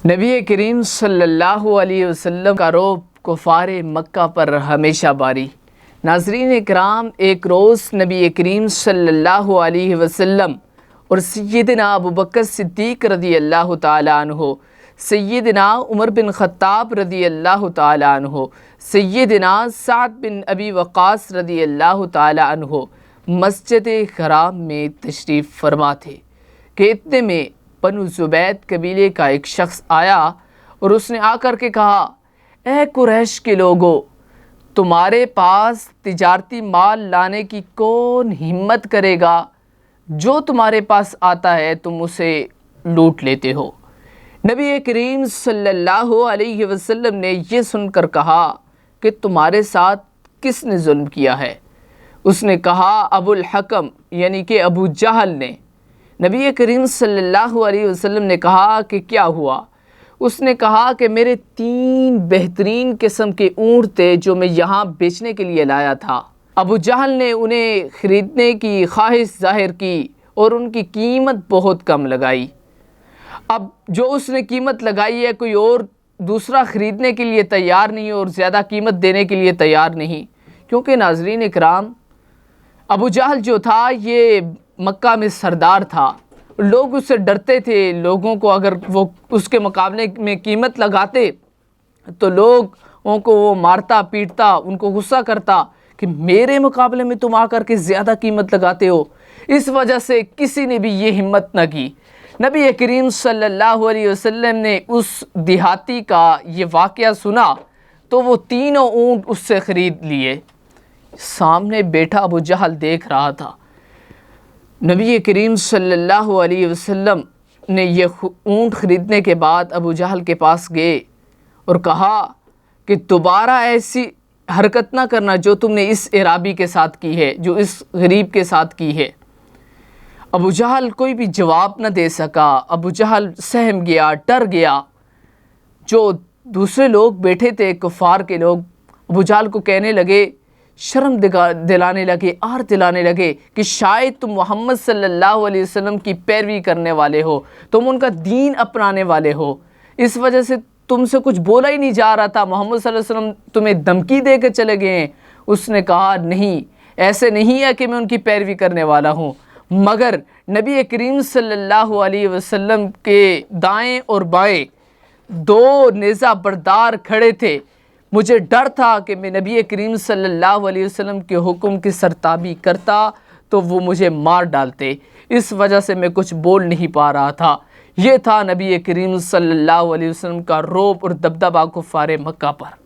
نبی کریم صلی اللہ علیہ وسلم کا رعب کفار مکہ پر ہمیشہ باری۔ ناظرین اکرام، ایک روز نبی کریم صلی اللہ علیہ وسلم اور سیدنا ابوبکر صدیق رضی اللہ تعالیٰ عنہ، سیدنا عمر بن خطاب رضی اللہ تعالیٰ عنہ، سیدنا سعد بن ابی وقاص رضی اللہ تعالیٰ عنہ مسجد حرام میں تشریف فرما تھے کہ اتنے میں بنو زبید قبیلے کا ایک شخص آیا اور اس نے آ کر کے کہا، اے قریش کے لوگوں، تمہارے پاس تجارتی مال لانے کی کون ہمت کرے گا؟ جو تمہارے پاس آتا ہے تم اسے لوٹ لیتے ہو۔ نبی کریم صلی اللہ علیہ وسلم نے یہ سن کر کہا کہ تمہارے ساتھ کس نے ظلم کیا ہے؟ اس نے کہا، ابو الحکم یعنی کہ ابو جہل نے۔ نبی کریم صلی اللہ علیہ وسلم نے کہا کہ کیا ہوا؟ اس نے کہا کہ میرے 3 بہترین قسم کے اونٹ تھے جو میں یہاں بیچنے کے لیے لایا تھا۔ ابو جہل نے انہیں خریدنے کی خواہش ظاہر کی اور ان کی قیمت بہت کم لگائی۔ اب جو اس نے قیمت لگائی ہے کوئی اور دوسرا خریدنے کے لیے تیار نہیں اور زیادہ قیمت دینے کے لیے تیار نہیں، کیونکہ ناظرین اکرام، ابو جہل جو تھا یہ مکہ میں سردار تھا، لوگ اس سے ڈرتے تھے۔ لوگوں کو اگر وہ اس کے مقابلے میں قیمت لگاتے تو لوگوں کو وہ مارتا پیٹتا، ان کو غصہ کرتا کہ میرے مقابلے میں تم آ کر کے زیادہ قیمت لگاتے ہو۔ اس وجہ سے کسی نے بھی یہ ہمت نہ کی۔ نبی کریم صلی اللہ علیہ وسلم نے اس دیہاتی کا یہ واقعہ سنا تو وہ 3 اونٹ اس سے خرید لیے۔ سامنے بیٹھا ابو جہل دیکھ رہا تھا۔ نبی کریم صلی اللہ علیہ وسلم نے یہ اونٹ خریدنے کے بعد ابو جہل کے پاس گئے اور کہا کہ دوبارہ ایسی حرکت نہ کرنا جو تم نے اس اعرابی کے ساتھ کی ہے، جو اس غریب کے ساتھ کی ہے۔ ابو جہل کوئی بھی جواب نہ دے سکا۔ ابو جہل سہم گیا، ڈر گیا۔ جو دوسرے لوگ بیٹھے تھے، کفار کے لوگ، ابو جہل کو کہنے لگے، شرم دلانے لگے، آر دلانے لگے کہ شاید تم محمد صلی اللہ علیہ وسلم کی پیروی کرنے والے ہو، تم ان کا دین اپنانے والے ہو، اس وجہ سے تم سے کچھ بولا ہی نہیں جا رہا تھا، محمد صلی اللہ علیہ وسلم تمہیں دھمکی دے کے چلے گئے ہیں۔ اس نے کہا، نہیں، ایسے نہیں ہے کہ میں ان کی پیروی کرنے والا ہوں، مگر نبی کریم صلی اللہ علیہ وسلم کے دائیں اور بائیں 2 نیزہ بردار کھڑے تھے۔ مجھے ڈر تھا کہ میں نبی کریم صلی اللہ علیہ وسلم کے حکم کی سرتابی کرتا تو وہ مجھے مار ڈالتے، اس وجہ سے میں کچھ بول نہیں پا رہا تھا۔ یہ تھا نبی کریم صلی اللہ علیہ وسلم کا رعب اور دبدبہ کفار مکہ پر۔